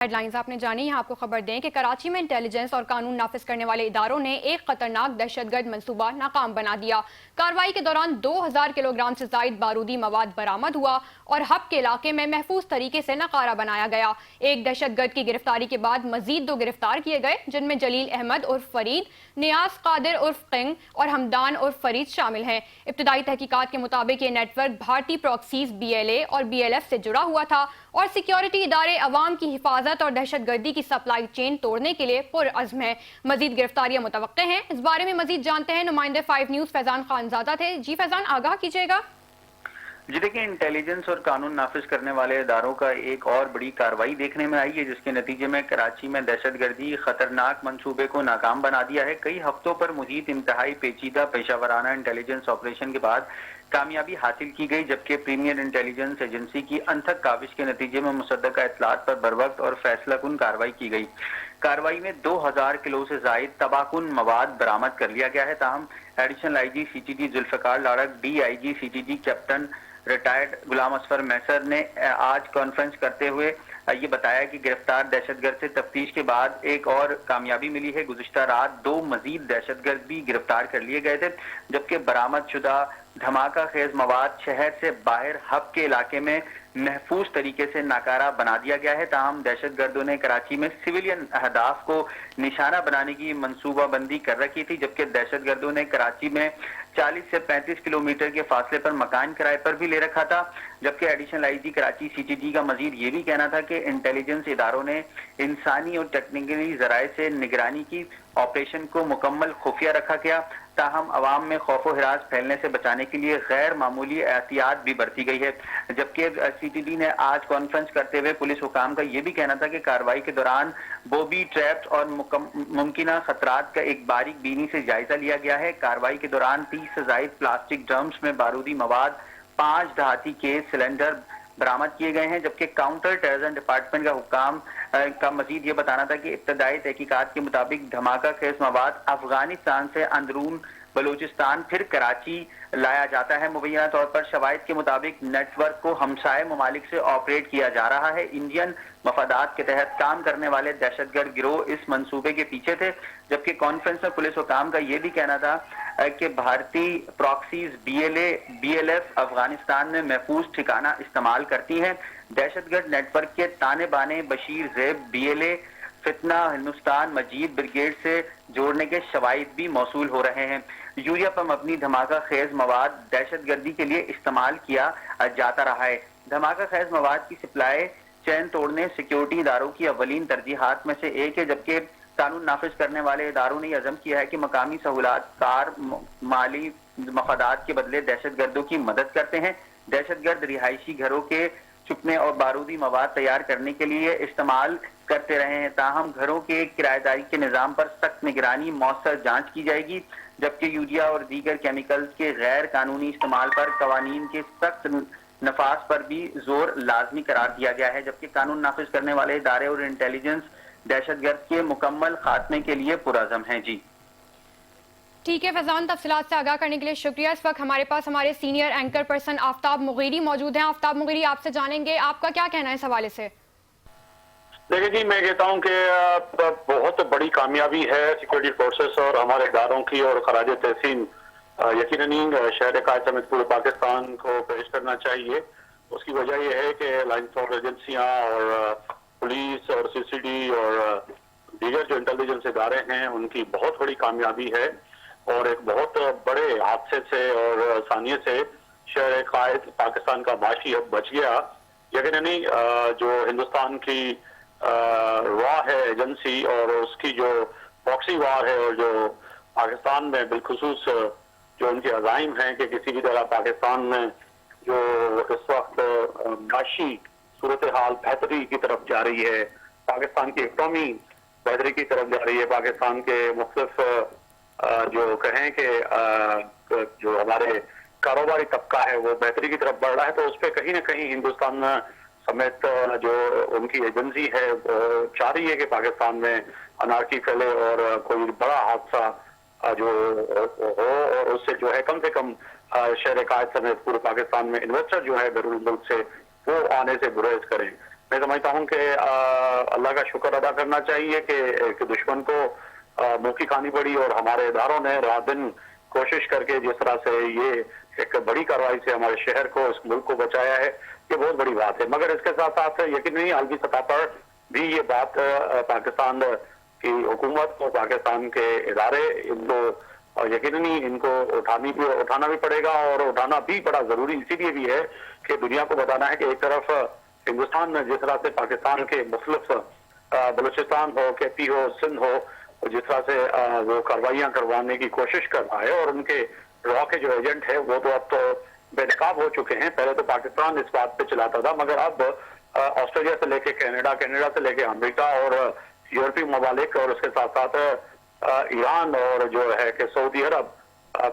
Headlines आपने जानी। यहाँ आपको खबर दें कि कराची में इंटेलिजेंस और कानून नाफिज करने वाले इदारों ने एक खतरनाक दहशतगर्द मंसूबा नाकाम बना दिया। कार्रवाई के दौरान 2000 किलोग्राम से जायद बारूदी मवाद बरामद हुआ और हब के इलाके में महफूज तरीके से नकारा बनाया गया। एक दहशतगर्द की गिरफ्तारी के बाद मजीद 2 गिरफ्तार किए गए, जिनमें जलील अहमद उर्फ फरीद, नियाज कादिर उर्फ किंग और हमदान उर्फ फरीद शामिल हैं। इब्तदाई तहकीकात के मुताबिक ये नेटवर्क भारतीय प्रॉक्सीज BLA और BLF से जुड़ा हुआ था और सिक्योरिटी इदारे अवाम की हिफाजत और दहशतगर्दी की सप्लाई चेन तोड़ने के लिए पुरअज़्म है। मजीद गिरफ्तारियां मुतवक्के हैं। इस बारे में मजीद जानते हैं नुमाइंदे 5 न्यूज़ फैजान खानजादा थे। जी फैजान, आगाह कीजिएगा। जी देखिए, इंटेलिजेंस और कानून नाफिज करने वाले इदारों का एक और बड़ी कार्रवाई देखने में आई है, जिसके नतीजे में कराची में दहशतगर्दी खतरनाक मंसूबे को नाकाम बना दिया है। कई हफ्तों पर मुहित इंतहाई पेचीदा पेशावराना इंटेलिजेंस ऑपरेशन के बाद कामयाबी हासिल की गई, जबकि प्रीमियर इंटेलिजेंस एजेंसी की अनथक काविश के नतीजे में मुसद्दका इतलात पर बरवक्त और फैसलाकुन कार्रवाई की गई। कार्रवाई में 2000 किलो से जायद तबाकुन मवाद बरामद कर लिया गया है। ताहम एडिशनल IG CTG जुल्फकार लाड़क, DIG CTG captain retired Ghulam असफर मैसर ने आज कॉन्फ्रेंस करते हुए ये बताया कि गिरफ्तार दहशतगर्द से तफ्तीश के बाद एक और कामयाबी मिली है। गुज़िश्ता रात 2 मजीद दहशतगर्द भी गिरफ्तार कर लिए गए थे, जबकि बरामद शुदा धमाका खेज मवाद शहर से बाहर हब के इलाके में महफूज तरीके से नाकारा बना दिया गया है। ताहम दहशतगर्दों ने कराची में सिविलियन अहदाफ को निशाना बनाने की मंसूबाबंदी कर रखी थी, जबकि दहशतगर्दों ने कराची में 40 से 35 किलोमीटर के फासले पर मकान किराए पर भी ले रखा था। जबकि एडिशनल IG कराची CTG का मजीद ये भी कहना था कि इंटेलिजेंस इदारों ने इंसानी और टेक्निकली जराए से निगरानी की, ऑपरेशन को मुकम्मल खुफिया रखा गया। ताहम अवाम में खौफ व हिरास फैलने से बचाने के लिए गैर मामूली एहतियात भी बरती गई है। जबकि CTD ने आज कॉन्फ्रेंस करते हुए पुलिस हुकाम का यह भी कहना था कि कार्रवाई के दौरान बोबी ट्रैप्स और मुमकिन खतरात का एक बारीक बीनी से जायजा लिया गया है। कार्रवाई के दौरान 30 से जायद प्लास्टिक ड्रम्स में बारूदी मवाद, 5 दहाती के सिलेंडर बरामद किए गए हैं। जबकि काउंटर टेररिज्म डिपार्टमेंट का हुकाम का मजीद ये बताना था कि इब्तदाई तहकीकात के मुताबिक धमाका खेज मवाद अफगानिस्तान से अंदरून बलूचिस्तान फिर कराची लाया जाता है। मुबैना तौर पर शवाहिद के मुताबिक नेटवर्क को हमसाये ममालिक से ऑपरेट किया जा रहा है। इंडियन मफादात के तहत काम करने वाले दहशतगर्द गिरोह इस मंसूबे के पीछे थे। जबकि कॉन्फ्रेंस में पुलिस हुकाम का यह भी कहना था कि भारतीय प्रॉक्सीज BLA BLF अफगानिस्तान में महफूज ठिकाना इस्तेमाल करती हैं। दहशतगर्द नेटवर्क के ताने बाने बशीर ज़ैब BLA फितना हिंदुस्तान मजीद ब्रिगेड से जोड़ने के शवाहिद भी मौसूल हो रहे हैं। यूरिया पर मबनी धमाका खेज मवाद दहशतगर्दी के लिए इस्तेमाल किया जाता रहा है। धमाका खेज मवाद की सप्लाई चैन तोड़ने सिक्योरिटी इदारों की अवलीन तरजीहात में से एक है, जबकि कानून नाफिज करने वाले इदारों ने अज़म किया है कि मकामी सहूलत कार माली मफादात के बदले दहशतगर्दों की मदद करते हैं। दहशतगर्द रिहायशी घरों के छुपने और बारूदी मवाद तैयार करने के लिए इस्तेमाल करते रहे हैं। ताहम घरों के किराएदारी के निजाम पर सख्त निगरानी मौसर जांच की जाएगी, जबकि यूरिया और दीगर केमिकल्स के गैर कानूनी इस्तेमाल पर कवानीन के सख्त नफाज पर भी जोर लाजमी करार दिया गया है। जबकि कानून नाफिज करने वाले इदारे और इंटेलिजेंस दहशतगर्द के मुकम्मल खात्मे के लिए पुरअज़म हैं। जी ठीक है फैजान, तफसीलात से आगाह करने के लिए शुक्रिया। इस वक्त हमारे पास हमारे सीनियर एंकर पर्सन आफ्ताब मुगीरी मौजूद हैं। आफ्ताब मुगीरी, आपसे जानेंगे आपका क्या कहना है इस हवाले से। देखिए जी, मैं कहता हूं कि बहुत बड़ी कामयाबी है सिक्योरिटी फोर्सेस और हमारे इदारों की, और खराज तहसीन यकीनन शहर कायद समेत पूरे पाकिस्तान को पेश करना चाहिए। उसकी वजह यह है कि लाइन ऑफ एजेंसियां और पुलिस और CCD और दीगर जो इंटेलिजेंस इदारे हैं उनकी बहुत बड़ी कामयाबी है, और एक बहुत बड़े हादसे से और आसानियत से शहर कायद पाकिस्तान का माशी अब बच गया। यकीनन जो हिंदुस्तान की वार है एजेंसी और उसकी जो प्रॉक्सी वार है, और जो पाकिस्तान में बिलखुसूस जो उनके अज़ाइम हैं कि किसी भी तरह पाकिस्तान में जो इस वक्त माशी सूरत हाल बेहतरी की तरफ जा रही है, पाकिस्तान की इकनॉमी बेहतरी की तरफ जा रही है, पाकिस्तान के मुख्तलिफ जो कहें कि जो हमारे कारोबारी तबका है वो बेहतरी की तरफ बढ़ रहा है, तो उस पर कहीं ना कहीं हिंदुस्तान समेत जो उनकी एजेंसी है चाह रही है कि पाकिस्तान में अनारकी फैले और कोई बड़ा हादसा जो हो, और उससे जो है कम से कम शहर कायद समेत पूरे पाकिस्तान में इन्वेस्टर जो है बैरून मुल्क से वो आने से गुरेज करें। मैं समझता हूं कि अल्लाह का शुक्र अदा करना चाहिए कि दुश्मन को मुंह की खानी पड़ी और हमारे इदारों ने रात दिन कोशिश करके जिस तरह से ये एक बड़ी कार्रवाई से हमारे शहर को, इस मुल्क को बचाया है, ये बहुत बड़ी बात है। मगर इसके साथ साथ यकीन नहीं आलमी सतह पर भी ये बात पाकिस्तान की हुकूमत और पाकिस्तान के इदारे इनको यकीननी इनको उठाना भी पड़ेगा और उठाना भी बड़ा जरूरी इसीलिए भी है कि दुनिया को बताना है कि एक तरफ हिंदुस्तान में जिस तरह से पाकिस्तान के मुख्तलिफ बलूचिस्तान हो, केपी हो, सिंध हो, जिस तरह से वो कार्रवाइयां करवाने की कोशिश कर रहा है और उनके रॉ के जो एजेंट है वो तो अब तो बेनकाब हो चुके हैं। पहले तो पाकिस्तान इस बात पे चलाता था, मगर अब ऑस्ट्रेलिया से लेके कनाडा से लेके अमेरिका और यूरोपीय ममालिक और उसके साथ साथ ईरान और जो है कि सऊदी अरब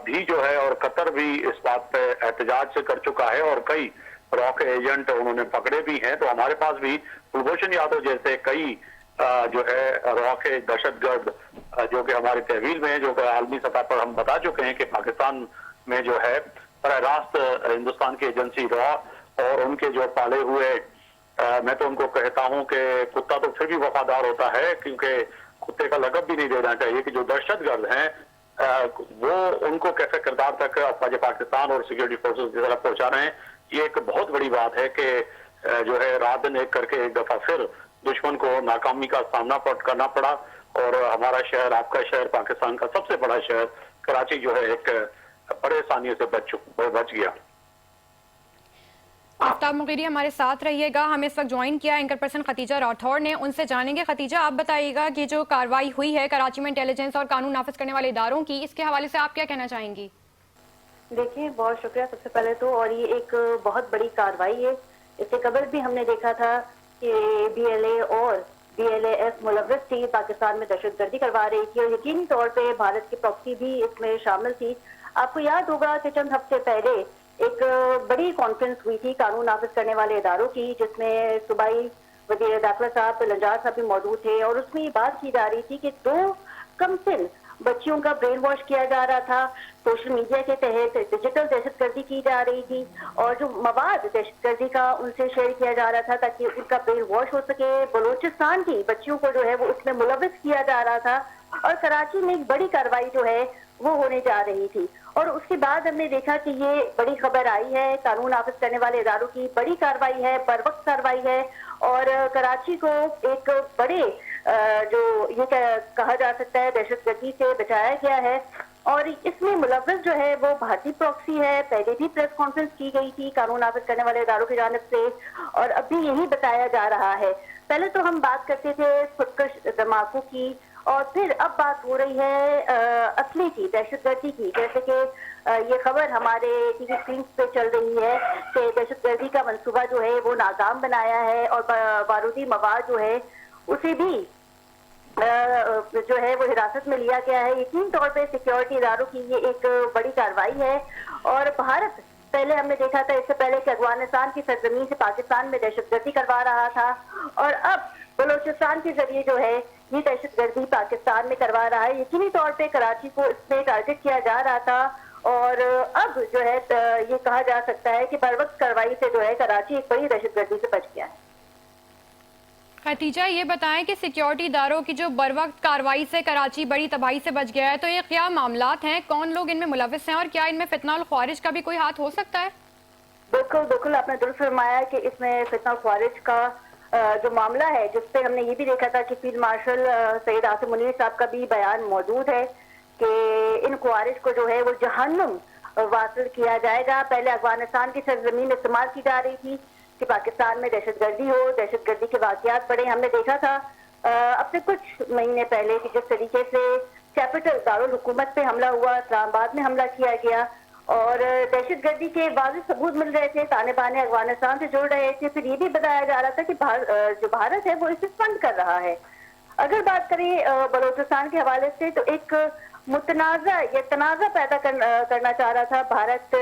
भी जो है और कतर भी इस बात पे एहतजाज कर चुका है और कई रॉ के एजेंट उन्होंने पकड़े भी हैं। तो हमारे पास भी कुलभूषण यादव जैसे कई जो है रॉ के दहशतगर्द जो कि हमारे तहवील में, जो कि आलमी सतह पर हम बता चुके हैं कि पाकिस्तान में जो है बराह रास्त हिंदुस्तान की एजेंसी रॉ और उनके जो पाले हुए मैं तो उनको कहता हूं कि कुत्ता तो फिर भी वफादार होता है, क्योंकि कुत्ते का लक़ब भी नहीं देना चाहिए, कि जो दहशतगर्द हैं वो उनको कैसे किरदार तक पाकिस्तान और सिक्योरिटी फोर्सेस की तरफ पहुंचा रहे हैं। ये एक बहुत बड़ी बात है कि जो है रात दिन एक करके एक दफा फिर दुश्मन को नाकामी का सामना करना पड़ा और हमारा शहर, आपका शहर, पाकिस्तान का सबसे बड़ा शहर कराची जो है एक बड़े आसानी से बच गया। आफ्ताब मुगीरी हमारे साथ रहिएगा। हमें इस वक्त ज्वाइन किया एंकर पर्सन खतीजा राठौर ने, उनसे जानेंगे। खतीजा, आप बताइएगा कि जो कार्रवाई हुई है कराची में इंटेलिजेंस और कानून नाफिज करने वाले इदारों की, इसके हवाले से आप क्या कहना चाहेंगी? देखिए, बहुत शुक्रिया सबसे पहले तो, और ये एक बहुत बड़ी कार्रवाई है। इससे कबल भी हमने देखा था कि BLA और BLAF मुलव्वस थी, पाकिस्तान में दहशतगर्दी करवा रही थी और यकीनी तौर पे भारत की प्रॉक्सी भी इसमें शामिल थी। आपको याद होगा कि चंद हफ्ते पहले एक बड़ी कॉन्फ्रेंस हुई थी कानून नाफिज करने वाले इदारों की, जिसमें सूबाई वज़ीर दाखिला साहब लंजार साहब भी मौजूद थे और उसमें ये बात की जा रही थी कि 2 कमसिन बच्चियों का ब्रेन वॉश किया जा रहा था, सोशल मीडिया के तहत डिजिटल दहशतगर्दी की जा रही थी और जो मवाद दहशतगर्दी का उनसे शेयर किया जा रहा था ताकि उनका ब्रेन वॉश हो सके। बलूचिस्तान की बच्चियों को जो है वो उसमें मुलव्वस किया जा रहा था और कराची में एक बड़ी कार्रवाई जो है वो होने जा रही थी। और उसके बाद हमने देखा कि ये बड़ी खबर आई है, कानून नाफिज करने वाले इदारों की बड़ी कार्रवाई है, बर वक्त कार्रवाई है और कराची को एक बड़े जो ये कहा जा सकता है दहशतगर्दी से बचाया गया है। और इसमें मुलव्वस जो है वो भारतीय प्रॉक्सी है। पहले भी प्रेस कॉन्फ्रेंस की गई थी कानून नाफिज करने वाले इदारों की जानिब से और अब भी यही बताया जा रहा है। पहले तो हम बात करते थे खुदकश धमाकों की और फिर अब बात हो रही है असली की, दहशतगर्दी की। जैसे कि ये खबर हमारे टीवी स्क्रीन पे चल रही है कि दहशतगर्दी का मंसूबा जो है वो नाकाम बनाया है और बारूदी मवाद जो है उसे भी जो है वो हिरासत में लिया गया है। यकीन तौर पे सिक्योरिटी इदारों की ये एक बड़ी कार्रवाई है और भारत, पहले हमने देखा था इससे पहले कि अफगानिस्तान की सरजमीन से पाकिस्तान में दहशतगर्दी करवा रहा था और अब बलूचिस्तान के जरिए जो है ये दहशतगर्दी पाकिस्तान में करवा रहा है। यकीनी तौर पे कराची को इसमें टारगेट किया जा रहा था और अब जो है ये कहा जा सकता है कि बरवक्त कार्रवाई से जो है कराची एक बड़ी दहशतगर्दी से बच गया है। खतीजा, ये बताएं कि सिक्योरिटी इदारों की जो बरवक्त कार्रवाई से कराची बड़ी तबाही से बच गया है, तो ये क्या मामलात हैं, कौन लोग इनमें मुलव्विस हैं और क्या इनमें फितना और ख्वारिज का भी कोई हाथ हो सकता है? बिल्कुल बिल्कुल, आपने दुरुस्त फरमाया कि इसमें फितना और ख्वारिज का जो मामला है, जिसपे हमने ये भी देखा था कि फील्ड मार्शल सैयद आसिम मुनीर साहब का भी बयान मौजूद है कि इन ख्वारिज को जो है वो जहन्नुम वासिल किया जाएगा। पहले अफगानिस्तान की सरजमीन इस्तेमाल की जा रही थी कि पाकिस्तान में दहशतगर्दी हो, दहशतगर्दी के वाकयात बढ़े। हमने देखा था अब से कुछ महीने पहले कि जिस तरीके से कैपिटल दारुल हुकूमत पे हमला हुआ, इस्लामाबाद में हमला किया गया और दहशतगर्दी के वाज़ेह सबूत मिल रहे थे, ताने बाने अफगानिस्तान से जुड़ रहे थे। फिर ये भी बताया जा रहा था कि जो भारत है वो इसे फंड कर रहा है। अगर बात करें बलूचिस्तान के हवाले से, तो एक मुतनाज़ा या तनाज़ा पैदा करना चाह रहा था भारत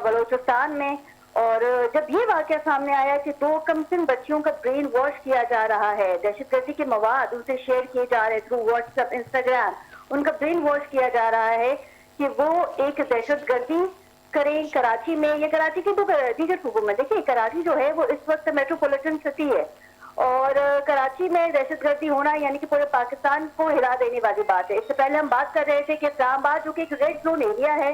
बलूचिस्तान में। और जब ये वाकया सामने आया कि 2 कमसिन बच्चियों का ब्रेन वॉश किया जा रहा है, दहशतगर्दी के मवाद उनसे शेयर किए जा रहे थ्रू व्हाट्सएप, इंस्टाग्राम, उनका ब्रेन वॉश किया जा रहा है कि वो एक दहशतगर्दी करें कराची में या कराची के दीगर सूबों में। देखिए, कराची जो है वो इस वक्त मेट्रोपॉलिटन सिटी है और कराची में दहशतगर्दी होना यानी कि पूरे पाकिस्तान को हिला देने वाली बात है। इससे पहले हम बात कर रहे थे कि इस्लामाबाद जो कि एक रेड जोन एरिया है,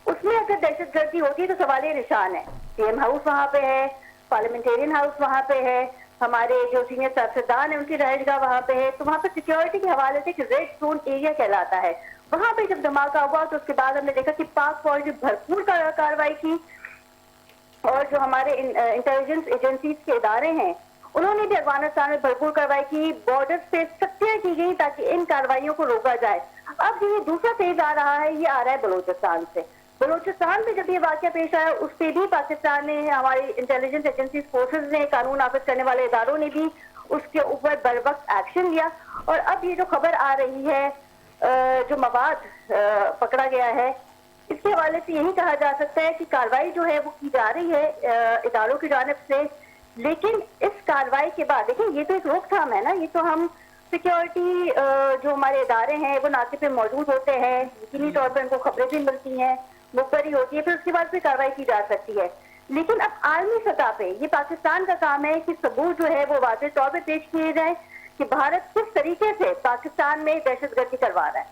उसमें अगर दहशतगर्दी होती है तो सवाल निशान है। सीएम हाउस वहाँ पे है, पार्लियामेंटेरियन हाउस वहाँ पे है, हमारे जो सीनियर सियासतदान है उनकी रहेगा वहाँ पे है, तो वहाँ पे सिक्योरिटी के हवाले से रेड जोन एरिया कहलाता है। वहाँ पे जब धमाका हुआ तो उसके बाद हमने देखा कि पाक फौज ने भरपूर कार्रवाई की और जो हमारे इंटेलिजेंस एजेंसीज के इदारे हैं उन्होंने भी अफगानिस्तान में भरपूर कार्रवाई की, बॉर्डर पे सख्तियां की गई ताकि इन कार्रवाइयों को रोका जाए। अब जो ये दूसरा फेज आ रहा है, ये आ रहा है बलोचिस्तान से। बलोचिस्तान में जब ये वाकया पेश आया उस पर भी पाकिस्तान ने, हमारी इंटेलिजेंस एजेंसी फोर्सेज ने, कानून नाफिज करने वाले इदारों ने भी उसके ऊपर बर वक्त एक्शन लिया। और अब ये जो खबर आ रही है, जो मवाद पकड़ा गया है, इसके हवाले से यही कहा जा सकता है कि कार्रवाई जो है वो की जा रही है इदारों की जानिब से। लेकिन इस कार्रवाई के बाद देखिए, ये तो एक रोकथाम है ना, ये तो हम सिक्योरिटी जो हमारे इदारे हैं वो नाके पे मौजूद होते हैं, यकीनी तौर पर उनको खबरें भी मिलती हैं, मुखबरी होती है, फिर उसके बाद फिर कार्रवाई की जा सकती है। लेकिन अब आलमी सतह पे ये पाकिस्तान का काम है कि सबूत जो है वो वाज़ेह तौर पर पेश किए जाए कि भारत किस तरीके से पाकिस्तान में दहशतगर्दी करवा रहा है।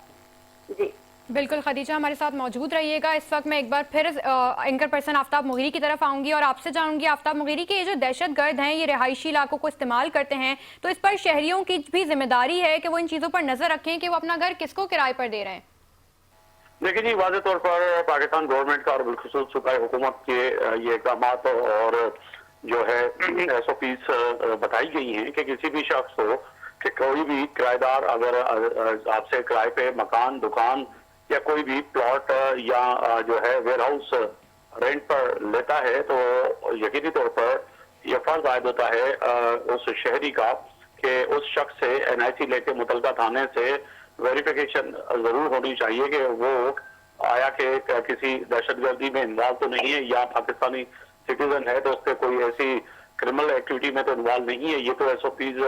जी बिल्कुल खदीजा, हमारे साथ मौजूद रहिएगा। इस वक्त मैं एक बार फिर एंकर पर्सन आफ्ताब मुगीरी की तरफ आऊंगी और आपसे जानूंगी आफ्ताब मुगीरी कि ये जो दहशतगर्द हैं ये रिहायशी इलाकों को इस्तेमाल करते हैं, तो इस पर शहरियों की भी जिम्मेदारी है कि वो इन चीज़ों पर नजर रखें कि वो अपना घर किसको किराए पर दे रहे हैं। देखिए जी, वाज़ेह तौर पर पाकिस्तान गवर्नमेंट का और बिलखुसूस सूबाई हुकूमत के ये इक़दाम और जो है SOPs बताई गई हैं कि किसी भी शख्स को, कि कोई भी किराएदार अगर आपसे किराए पे मकान, दुकान या कोई भी प्लॉट या जो है वेयर हाउस रेंट पर लेता है तो यकीनी तौर पर यह फर्ज आयद होता है उस शहरी का कि उस शख्स से NIC लेके मुतलका थाने से वेरिफिकेशन जरूर होनी चाहिए कि वो आया कि किसी दहशतगर्दी में इन्वॉल्व तो नहीं है या पाकिस्तानी सिटीजन है तो उससे कोई ऐसी क्रिमिनल एक्टिविटी में तो इन्वॉल्व नहीं है। ये तो SOPs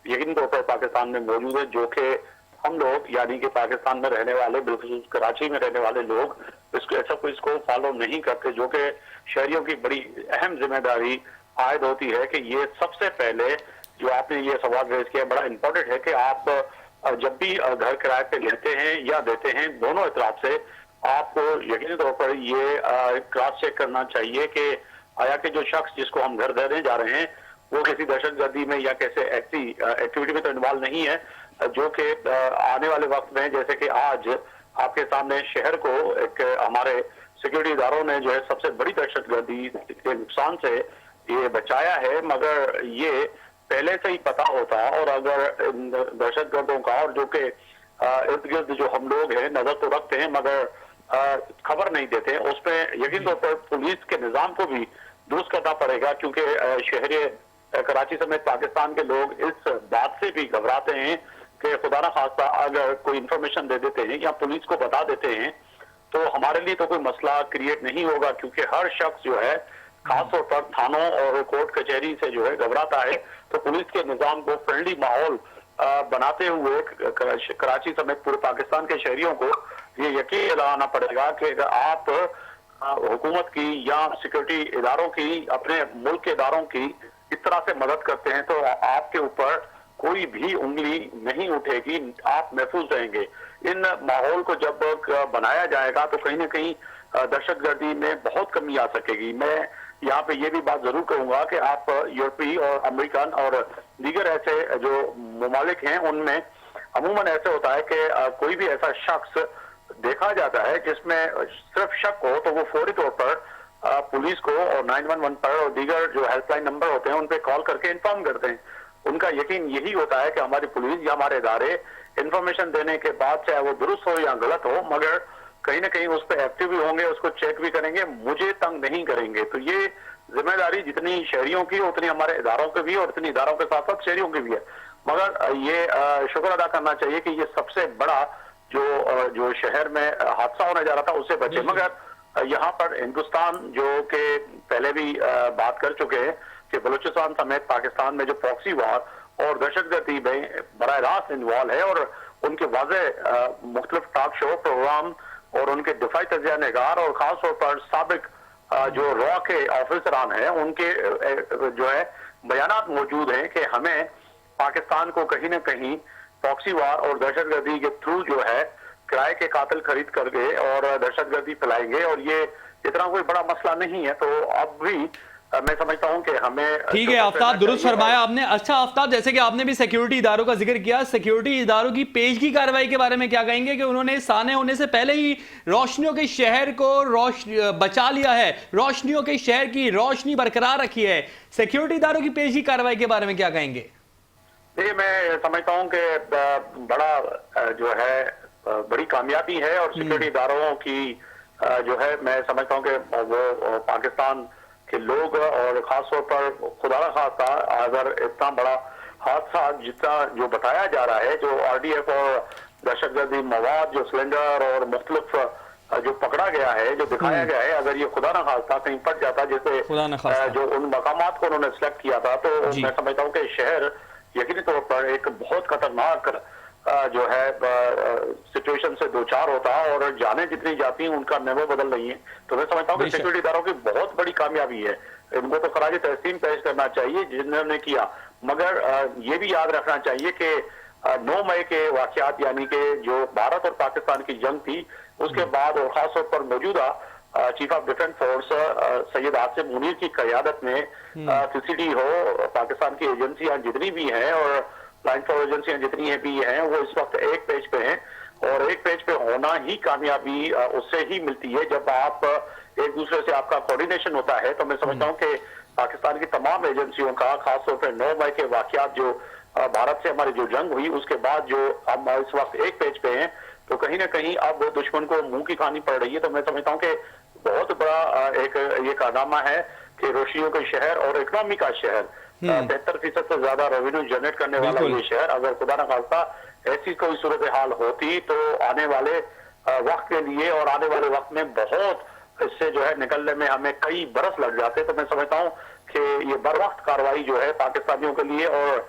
यकीनी तौर पर पाकिस्तान में मौजूद है, जो कि हम लोग यानी कि पाकिस्तान में रहने वाले, बिलखुसूस कराची में रहने वाले लोग इसको फॉलो नहीं करते, जो कि शहरियों की बड़ी अहम जिम्मेदारी आयद होती है कि ये सबसे पहले जो आपने ये सवाल रेज किया बड़ा इंपॉर्टेंट है कि आप जब भी घर किराए पे लेते हैं या देते हैं, दोनों इतराफ से आपको यकीनी तौर पर ये क्रॉस चेक करना चाहिए कि आया कि जो शख्स जिसको हम घर देने जा रहे हैं वो किसी दहशतगर्दी में या कैसे ऐसी एक्टिविटी में तो इन्वॉल्व नहीं है, जो कि आने वाले वक्त में, जैसे कि आज आपके सामने शहर को एक हमारे सिक्योरिटी इदारों ने जो है सबसे बड़ी दहशतगर्दी के नुकसान से ये बचाया है, मगर ये पहले से ही पता होता और अगर दहशतगर्दों का और जो कि इर्द गिर्द जो हम लोग हैं नजर तो रखते हैं मगर खबर नहीं देते, उसमें यकीन तौर पर पुलिस के निजाम को भी दुरुस्त करना पड़ेगा, क्योंकि शहरी कराची समेत पाकिस्तान के लोग इस बात से भी घबराते हैं कि खुदा ना खास्ता अगर कोई इंफॉर्मेशन दे देते हैं या पुलिस को बता देते हैं तो हमारे लिए तो कोई मसला क्रिएट नहीं होगा, क्योंकि हर शख्स जो है खासतौर पर थानों और कोर्ट कचहरी से जो है घबराता है। तो पुलिस के निजाम को फ्रेंडली माहौल बनाते हुए कराची समेत पूरे पाकिस्तान के शहरियों को ये यकीन दिलाना पड़ेगा कि अगर आप हुकूमत की या सिक्योरिटी इदारों की, अपने मुल्क के इदारों की इस तरह से मदद करते हैं तो आपके ऊपर कोई भी उंगली नहीं उठेगी, आप महफूज रहेंगे। इन माहौल को जब बनाया जाएगा तो कहीं ना कहीं दहशतगर्दी में बहुत कमी आ सकेगी। मैं यहाँ पे ये भी बात जरूर कहूंगा कि आप यूरोपीय और अमेरिकन और दीगर ऐसे जो ममालिक हैं उनमें अमूमन ऐसे होता है कि कोई भी ऐसा शख्स देखा जाता है जिसमें सिर्फ शक हो तो वो फौरी तौर पर पुलिस को और 911 पर और दीगर जो हेल्पलाइन नंबर होते हैं उन पे कॉल करके इन्फॉर्म करते हैं। उनका यकीन यही होता है कि हमारी पुलिस या हमारे इदारे इंफॉर्मेशन देने के बाद चाहे वो दुरुस्त हो या गलत हो मगर कहीं ना कहीं उस पर एक्टिव भी होंगे, उसको चेक भी करेंगे, मुझे तंग नहीं करेंगे। तो ये जिम्मेदारी जितनी शहरियों की उतनी हमारे इदारों की भी और उतनी इदारों के साथ साथ शहरियों की भी है। मगर ये शुक्र अदा करना चाहिए कि ये सबसे बड़ा जो शहर में हादसा होने जा रहा था उससे बचे। मगर यहाँ पर हिंदुस्तान जो कि पहले भी बात कर चुके हैं कि बलूचिस्तान समेत पाकिस्तान में जो प्रॉक्सी वार और दहशतगर्दी में बराह रास्त इन्वॉल्व है और उनके वाज़ेह मुख्तलिफ टॉक शो प्रोग्राम और उनके दिफाई तजिया निगार और खास तौर पर साबिक जो रॉ के ऑफिसरान हैं उनके जो है बयानात मौजूद हैं कि हमें पाकिस्तान को कहीं ना कहीं प्रॉक्सी वार और दहशतगर्दी के थ्रू जो है किराए के कातिल खरीद करके और दहशतगर्दी फैलाएंगे, और ये इतना कोई बड़ा मसला नहीं है। तो अब भी मैं समझता हूं कि हमें ठीक है आफ्ताब, दुरुस्त फरमाया आपने। अच्छा आफ्ताब, जैसे कि आपने भी सिक्योरिटी इदारों का जिक्र किया, सिक्योरिटी इदारों की पेशगी कार्रवाई के बारे में क्या कहेंगे कि उन्होंने साने होने से पहले ही रोशनियों के शहर को बचा लिया है, रोशनियों के शहर की रोशनी बरकरार रखी है, सिक्योरिटी इदारों की पेशगी कार्रवाई के बारे में क्या कहेंगे? देखिए, मैं समझता हूं कि बड़ा जो है बड़ी कामयाबी है, और सिक्योरिटी इदारों की जो है मैं समझता हूं कि वो पाकिस्तान के लोग और खास तौर पर खुदा ना खास्ता अगर इतना बड़ा हादसा जितना जो बताया जा रहा है, जो आरडीएफ और दहशतगर्दी मवाद जो सिलेंडर और मुख्तलिफ जो पकड़ा गया है, जो दिखाया गया है, अगर ये खुदा ना खास्ता कहीं पड़ जाता जैसे जो उन मकामात को उन्होंने सिलेक्ट किया था, तो मैं समझता हूँ कि शहर यकीनी तौर पर एक बहुत खतरनाक जो है सिचुएशन से दो चार होता, और जाने जितनी जाती हैं उनका नमो बदल नहीं है। तो मैं समझता हूँ कि सिक्योरिटी इदारों की बहुत बड़ी कामयाबी है, इनको तो खराज तहसीन पेश करना चाहिए जिन्होंने किया, मगर ये भी याद रखना चाहिए कि 9 मई के वाकयात यानी कि जो भारत और पाकिस्तान की जंग थी, उसके बाद और खासतौर पर मौजूदा chief of defence force Syed Asim Munir की क़यादत में सीसीडी हो, पाकिस्तान की एजेंसियां जितनी भी हैं और लाइन फॉर एजेंसियां जितनी भी हैं, वो इस वक्त एक पेज पे हैं, और एक पेज पे होना ही कामयाबी उससे ही मिलती है जब आप एक दूसरे से आपका कोऑर्डिनेशन होता है। तो मैं समझता हूँ कि पाकिस्तान की तमाम एजेंसियों का खासतौर पर 9 मई के वाकयात जो भारत से हमारी जो जंग हुई उसके बाद जो हम इस वक्त एक पेज पे हैं, तो कहीं ना कहीं अब दुश्मन को मुंह की खानी पड़ रही है। तो मैं समझता हूँ कि बहुत बड़ा एक ये कारनामा है कि रोशनियों के शहर और इकोनॉमी का शहर 73% से ज्यादा रेवेन्यू जनरेट करने वाला ये शहर, अगर खुदा न खास्ता ऐसी कोई सूरत हाल होती तो आने वाले वक्त के लिए और आने वाले वक्त में बहुत इससे जो है निकलने में हमें कई बरस लग जाते। तो मैं समझता हूँ कि ये बर वक्त कार्रवाई जो है पाकिस्तानियों के लिए और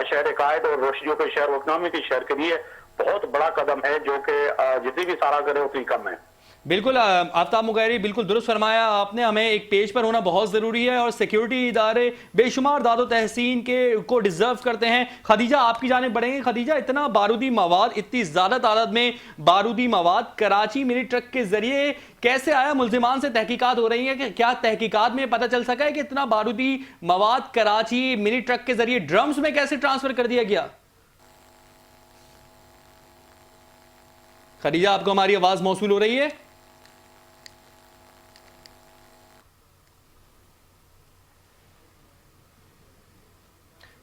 शहर कायद और रोशनियों के शहर इकोनॉमी के शहर के लिए बहुत बड़ा कदम है, जो कि जितनी भी सारा करे उतनी कम है। बिल्कुल आफ्ताब मुगैरी, बिल्कुल दुरुस्त फरमाया आपने। हमें एक पेज पर होना बहुत ज़रूरी है और सिक्योरिटी इदारे बेशुमार दादो तहसीन के को डिज़र्व करते हैं। खदीजा, आपकी जानिब बढ़ेंगे। खदीजा, इतना बारूदी मवाद, इतनी ज़्यादा तादाद में बारूदी मवाद कराची मिनी ट्रक के ज़रिए कैसे आया? मुल्जिमान से तहकीकात हो रही है कि क्या तहकीकात में पता चल सका है कि इतना बारूदी मवाद कराची मिनी ट्रक के ज़रिए ड्रम्स में कैसे ट्रांसफ़र कर दिया गया? खदीजा, आपको हमारी आवाज़ मौसूल हो रही है?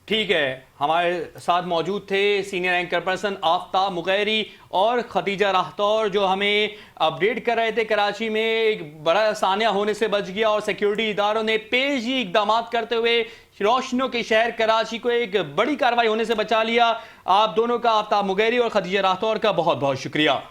ठीक है, हमारे साथ मौजूद थे senior anchor person Aftab Mugheri और खदीजा राहतौर, जो हमें अपडेट कर रहे थे। कराची में एक बड़ा सानिया होने से बच गया और सिक्योरिटी इदारों ने पेशी इकदाम करते हुए रोशनियों के शहर कराची को एक बड़ी कार्रवाई होने से बचा लिया। आप दोनों का, आफ्ताब मुगैरी और खदीजा राहतौर का बहुत बहुत शुक्रिया।